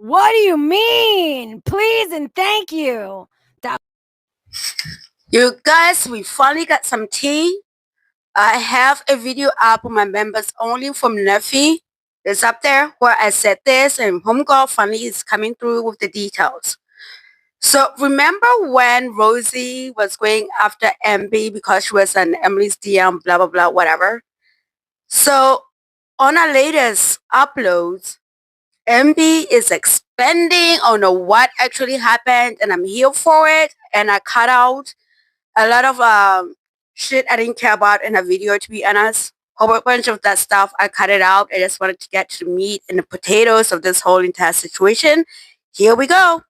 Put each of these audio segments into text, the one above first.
What do you mean? Please and thank you. You guys, we finally got some tea. I have a video up on my members only from Nephi. It's up there where I said this, and Homegirl finally is coming through with the details. So remember when Rosie was going after MB because she was on Emily's DM, blah, blah, blah, whatever. So on our latest uploads, MB is expanding on what actually happened, and I'm here for it. And I cut out a lot of shit I didn't care about in a video, to be honest. A whole bunch of that stuff, I cut it out. I just wanted to get to the meat and the potatoes of this whole entire situation. Here we go.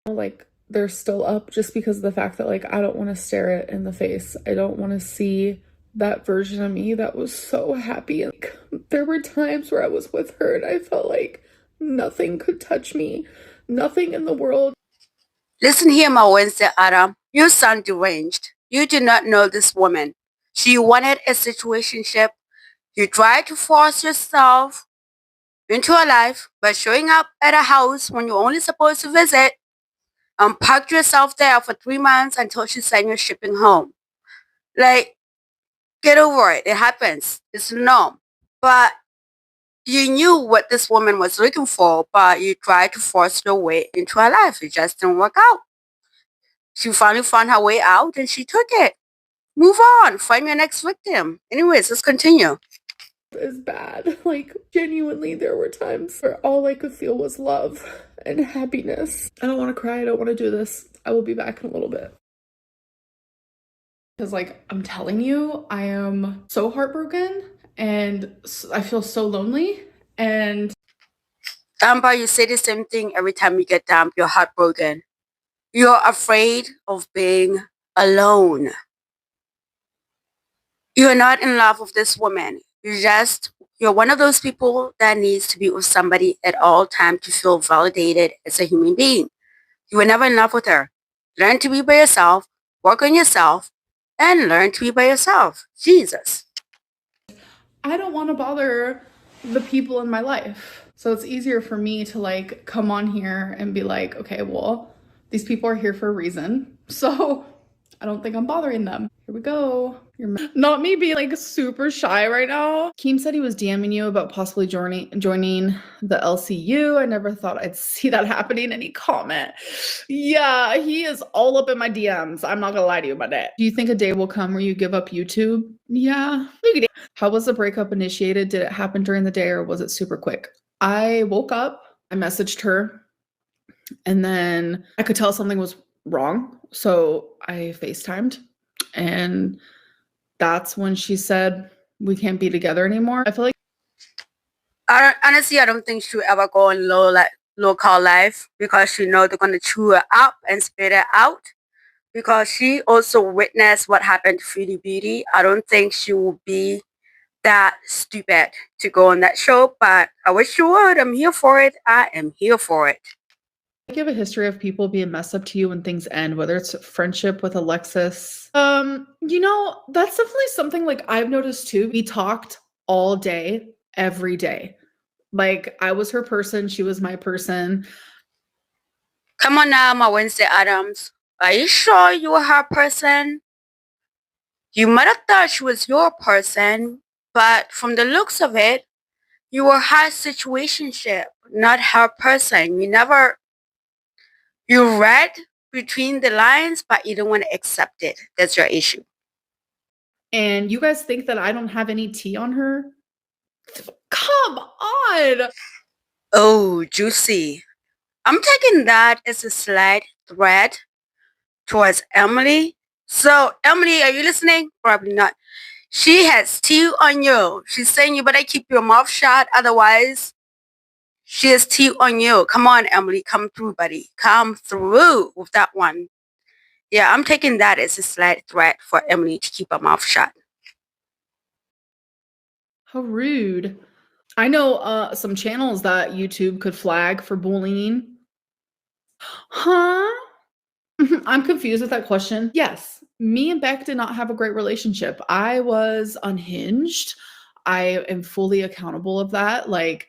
Like, they're still up just because of the fact that, like, I don't want to stare it in the face. I don't want to see that version of me that was so happy. Like, there were times where I was with her and I felt like nothing could touch me. Nothing in the world. Listen here, my Wednesday Adam. You sound deranged. You do not know this woman. She wanted a situationship. You tried to force yourself into her life by showing up at a house when you're only supposed to visit, and parked yourself there for 3 months until she sent you shipping home. Like, get over it. It happens. It's the norm. But you knew what this woman was looking for, but you tried to force your way into her life. It just didn't work out. She finally found her way out and she took it. Move on. Find your next victim. Anyways, let's continue. Is bad. Like, genuinely, there were times where all I could feel was love and happiness. I don't want to cry. I don't want to do this. I will be back in a little bit. Because, like, I'm telling you, I am so heartbroken and I feel so lonely. And Amber, you say the same thing every time you get down. You're heartbroken. You're afraid of being alone. You're not in love with this woman. You're one of those people that needs to be with somebody at all times to feel validated as a human being. You were never in love with her. Learn to be by yourself, work on yourself, and learn to be by yourself. Jesus. I don't want to bother the people in my life. So it's easier for me to, like, come on here and be like, okay, well, these people are here for a reason. So I don't think I'm bothering them. Here we go. You're not me being, like, super shy right now. Keem said he was DMing you about possibly joining the LCU. I never thought I'd see that happening. Any comment? Yeah, he is all up in my DMs. I'm not gonna lie to you about that. Do you think a day will come where you give up YouTube? Yeah. How was the breakup initiated? Did it happen during the day or was it super quick? I woke up, I messaged her, and then I could tell something was wrong. So I FaceTimed, and that's when she said, we can't be together anymore. I feel like Honestly, I don't think she'll ever go on local life because she knows they're going to chew her up and spit her out. Because she also witnessed what happened to Freedy Beauty. I don't think she will be that stupid to go on that show, but I wish she would. I'm here for it. I am here for it. you have a history of people being messed up to you when things end, whether it's friendship with Alexis. You know, that's definitely something, like, I've noticed too. We talked all day, every day. Like, I was her person, she was my person. Come on now, my Wednesday Adams. Are you sure you were her person? You might have thought she was your person, but from the looks of it, you were her situationship, not her person. You read between the lines, but you don't want to accept it. That's your issue. And you guys think that I don't have any tea on her? Come on! Oh, juicy. I'm taking that as a slight threat towards Emily. So, Emily, are you listening? Probably not. She has tea on you. She's saying you better keep your mouth shut, otherwise she has tea on you. Come on, Emily, come through, buddy. Come through with that one. Yeah, I'm taking that as a slight threat for Emily to keep her mouth shut. How rude. I know some channels that YouTube could flag for bullying. Huh? I'm confused with that question. Yes, me and Beck did not have a great relationship. I was unhinged. I am fully accountable of that. Like,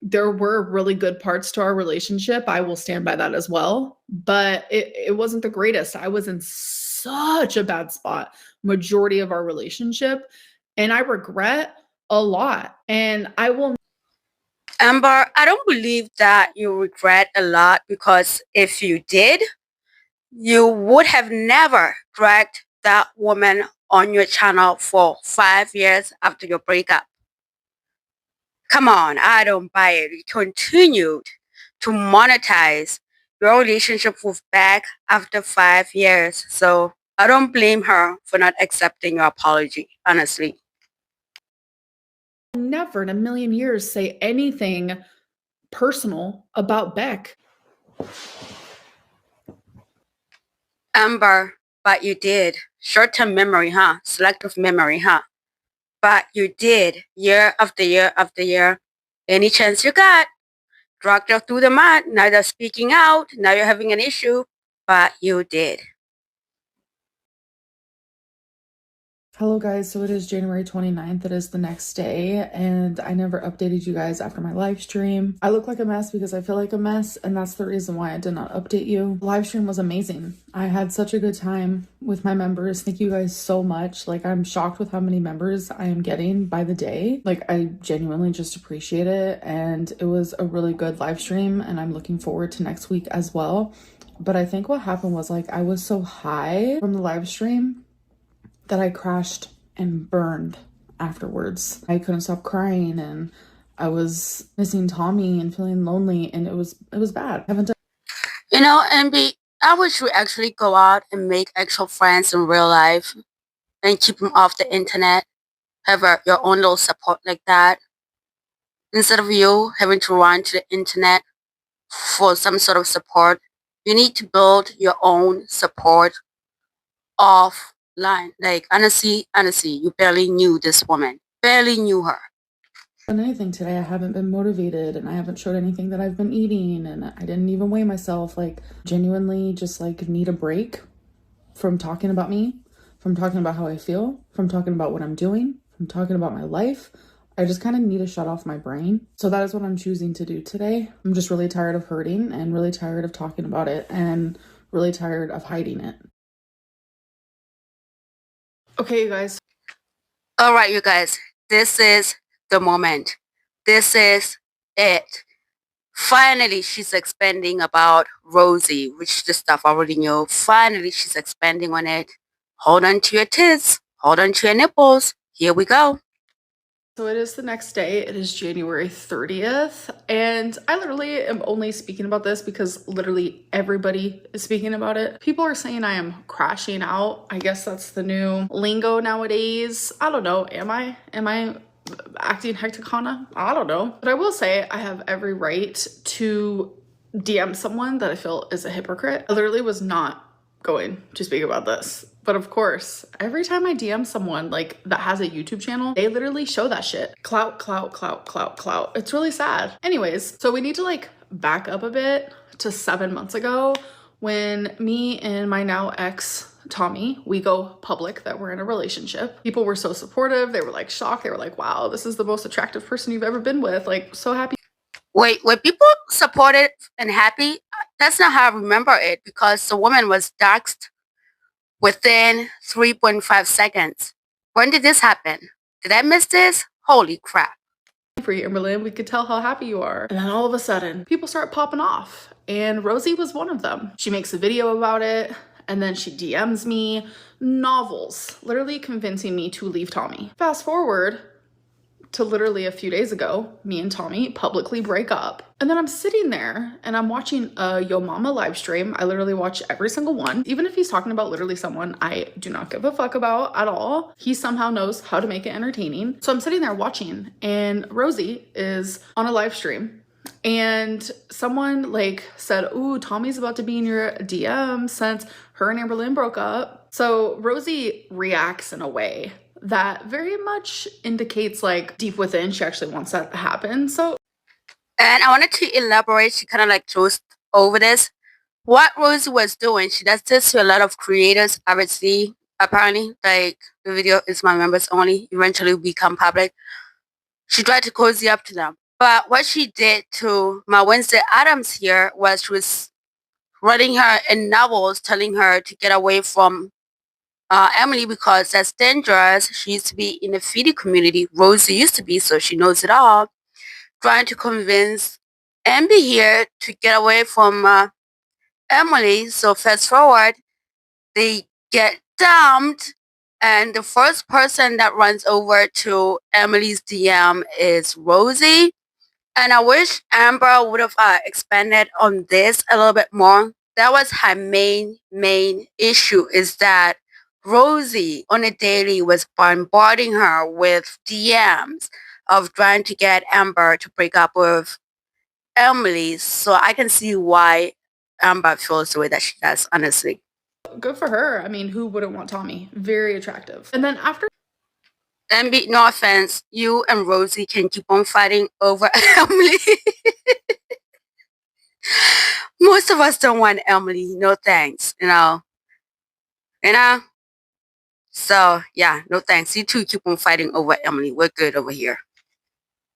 There were really good parts to our relationship. I will stand by that as well. But it wasn't the greatest. I was in such a bad spot majority of our relationship. And I regret a lot. And I will. Amber, I don't believe that you regret a lot, because if you did, you would have never dragged that woman on your channel for 5 years after your breakup. Come on, I don't buy it. You continued to monetize your relationship with Beck after 5 years. So I don't blame her for not accepting your apology, honestly. Never in a million years say anything personal about Beck. Amber, but you did. Short-term memory, huh? Selective memory, huh? But you did, year after year after year. Any chance you got, dragged her through the mud. Now you're speaking out. Now you're having an issue. But you did. Hello guys, so it is January 29th. It is the next day, and I never updated you guys after my live stream. I look like a mess because I feel like a mess, and that's the reason why I did not update you. The live stream was amazing. I had such a good time with my members. Thank you guys so much. Like, I'm shocked with how many members I am getting by the day. Like, I genuinely just appreciate it, and it was a really good live stream, and I'm looking forward to next week as well. But I think what happened was, like, I was so high from the live stream that I crashed and burned afterwards. I couldn't stop crying, and I was missing Tommy and feeling lonely, and it was bad. I haven't done. You know, MB, I wish we actually go out and make actual friends in real life and keep them off the internet. Have your own little support like that. Instead of you having to run to the internet for some sort of support, you need to build your own support offline. Like, honestly, you barely knew this woman. Barely knew her. Anything today. I haven't been motivated, and I haven't showed anything that I've been eating, and I didn't even weigh myself. Like, genuinely just like need a break from talking about me, from talking about how I feel, from talking about what I'm doing, from talking about my life. I just kind of need to shut off my brain. So that is what I'm choosing to do today. I'm just really tired of hurting and really tired of talking about it and really tired of hiding it. Okay, you guys. All right, you guys, this is the moment. This is it. Finally, she's expanding about Rosie, which the stuff I already knew. Finally, she's expanding on it. Hold on to your tits. Hold on to your nipples. Here we go. So it is the next day. It is January 30th. And I literally am only speaking about this because literally everybody is speaking about it. People are saying I am crashing out. I guess that's the new lingo nowadays. I don't know. Am I acting hecticana? I don't know. But I will say I have every right to DM someone that I feel is a hypocrite. I literally was not going to speak about this. But of course, every time I DM someone like that has a YouTube channel, they literally show that shit. Clout, clout, clout, clout, clout. It's really sad. Anyways, so we need to like back up a bit to 7 months ago when me and my now ex, Tommy, we go public that we're in a relationship. People were so supportive. They were like shocked. They were like, wow, this is the most attractive person you've ever been with. Like, so happy. Wait, were people supported and happy? That's not how I remember it, because the woman was doxxed within 3.5 seconds. When did this happen? Did I miss this? Holy crap. For you, Amberlynn, we could tell how happy you are. And then all of a sudden, people start popping off. And Rosie was one of them. She makes a video about it, and then she DMs me novels, literally convincing me to leave Tommy. Fast forward to literally a few days ago, me and Tommy publicly break up. And then I'm sitting there and I'm watching a Yo Mama live stream. I literally watch every single one. Even if he's talking about literally someone I do not give a fuck about at all, he somehow knows how to make it entertaining. So I'm sitting there watching, and Rosie is on a live stream. And someone like said, ooh, Tommy's about to be in your DM since her and Amberlynn broke up. So Rosie reacts in a way that very much indicates like deep within she actually wants that to happen. So, and I wanted to elaborate. She kind of like closed over this. What Rosie was doing, she does this to a lot of creators, obviously, apparently, like the video is my members only, eventually become public. She tried to cozy up to them. But what she did to my Wednesday Adams here was she was writing her in novels, telling her to get away from Emily because that's dangerous. She used to be in the feeding community. Rosie used to be, so she knows it all. Trying to convince Amber here to get away from Emily. So fast forward, they get dumped, and the first person that runs over to Emily's DM is Rosie. And I wish Amber would have expanded on this a little bit more. That was her main issue, is that Rosie on a daily was bombarding her with DMs of trying to get Amber to break up with Emily. So I can see why Amber feels the way that she does, honestly. Good for her. I mean, who wouldn't want Tommy? Very attractive. And then after Emily, no offense, you and Rosie can keep on fighting over Emily. Most of us don't want Emily. No thanks, you know. So yeah, no thanks. You two keep on fighting over Emily. We're good over here.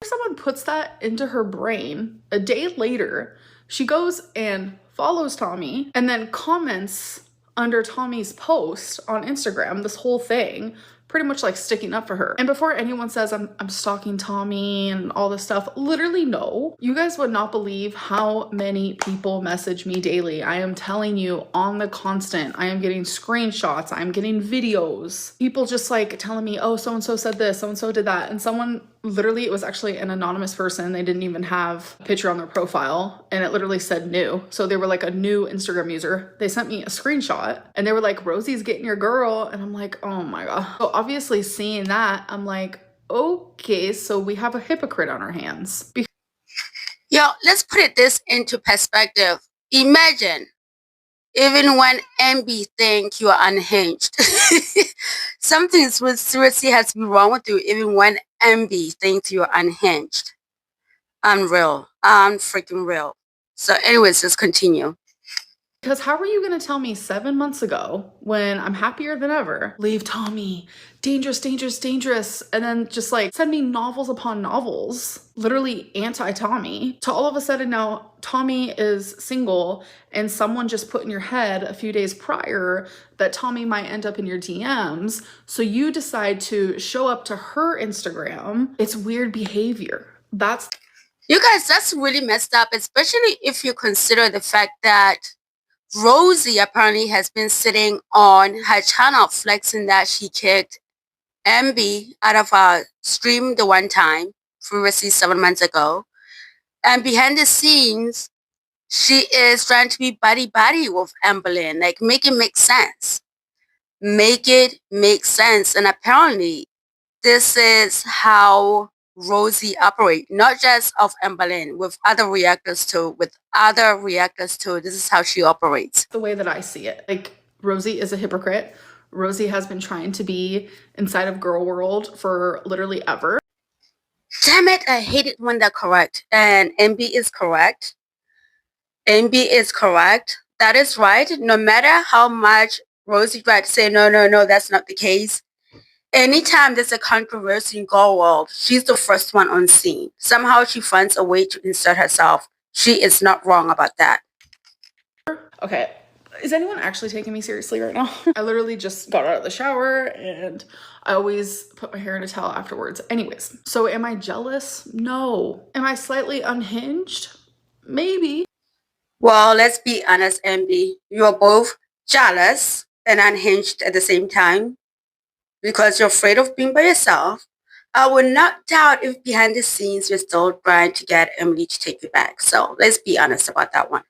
someone puts that into her brain, a day later, she goes and follows Tommy and then comments under Tommy's post on Instagram, this whole thing, pretty much like sticking up for her. And before anyone says I'm stalking Tommy and all this stuff, literally no. You guys would not believe how many people message me daily. I am telling you, on the constant. I am getting screenshots, I'm getting videos. People just like telling me, oh, so-and-so said this, so-and-so did that. And someone, literally, it was actually an anonymous person. They didn't even have a picture on their profile, and it literally said new. So they were like a new Instagram user. They sent me a screenshot and they were like, Rosie's getting your girl. And I'm like, oh my God. So obviously seeing that, I'm like, okay, so we have a hypocrite on our hands. Yo, let's put this into perspective. Imagine, even when MB think you are unhinged, something seriously has to be wrong with you even when MB thinks you are unhinged. Unreal. Unfreaking real. So anyways, let's continue. Because how were you going to tell me 7 months ago, when I'm happier than ever, leave Tommy, dangerous, dangerous, dangerous, and then just like send me novels upon novels, literally anti-Tommy, to all of a sudden now Tommy is single and someone just put in your head a few days prior that Tommy might end up in your DMs, so you decide to show up to her Instagram. It's weird behavior. You guys, that's really messed up, especially if you consider the fact that Rosie apparently has been sitting on her channel flexing that she kicked MB out of her stream the one time, previously 7 months ago. And behind the scenes, she is trying to be buddy-buddy with Amberlynn. Like, make it make sense. Make it make sense. And apparently, this is how Rosie operate, not just of Amberlynn, with other reactors too. This is how she operates. The way that I see it. Like, Rosie is a hypocrite. Rosie has been trying to be inside of girl world for literally ever. Damn it, I hate it when they're correct. And MB is correct. MB is correct. That is right. No matter how much Rosie tried to say, no, that's not the case. Anytime there's a controversy in girl world, she's the first one on scene. Somehow she finds a way to insert herself. She is not wrong about that. Okay, is anyone actually taking me seriously right now? I literally just got out of the shower and I always put my hair in a towel afterwards. Anyways, so am I jealous? No. Am I slightly unhinged? Maybe. Well, let's be honest, MB. You are both jealous and unhinged at the same time because you're afraid of being by yourself. I would not doubt if behind the scenes you're still trying to get Emily to take you back. So let's be honest about that one.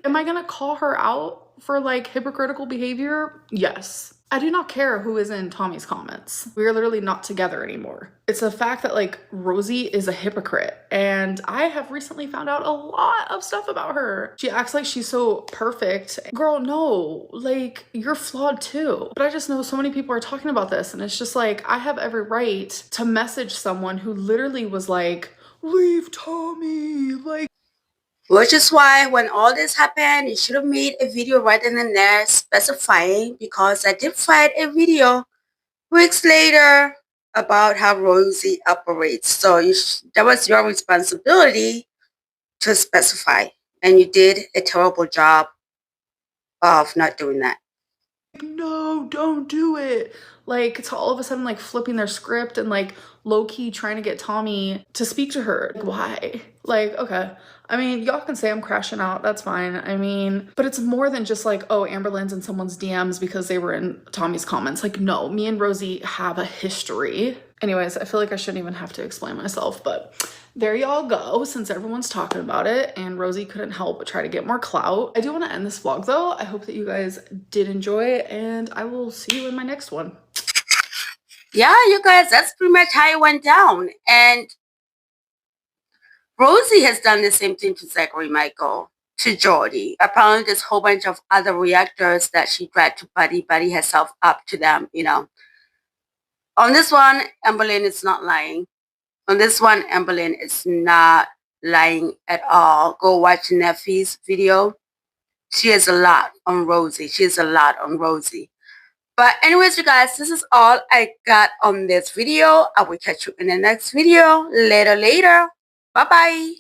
Am I gonna call her out for like hypocritical behavior? Yes. I do not care who is in Tommy's comments. We are literally not together anymore. It's a fact that like Rosie is a hypocrite, and I have recently found out a lot of stuff about her. She acts like she's so perfect. Girl, no, like you're flawed too. But I just know so many people are talking about this, and it's just like I have every right to message someone who literally was like, leave Tommy, like. Which is why when all this happened, you should have made a video right in the there specifying, because I did find a video weeks later about how Rosie operates. So that was your responsibility to specify, and you did a terrible job of not doing that. No, don't do it. Like, to all of a sudden, like, flipping their script and, like, low-key trying to get Tommy to speak to her. Like, why? Like, okay. I mean, y'all can say I'm crashing out. That's fine. I mean, but it's more than just like, oh, Amber Lynn's in someone's DMs because they were in Tommy's comments. Like, no, me and Rosie have a history. Anyways, I feel like I shouldn't even have to explain myself, but there y'all go, since everyone's talking about it and Rosie couldn't help but try to get more clout. I do want to end this vlog though. I hope that you guys did enjoy it, and I will see you in my next one. Yeah, you guys, that's pretty much how it went down. And Rosie has done the same thing to Zachary Michael, to Jordy. Apparently there's a whole bunch of other reactors that she tried to buddy herself up to them, you know. On this one, Amber Lynn is not lying. On this one, Amber Lynn is not lying at all. Go watch Neffy's video. She has a lot on Rosie. She has a lot on Rosie. But anyways, you guys, this is all I got on this video. I will catch you in the next video. Later. Bye-bye.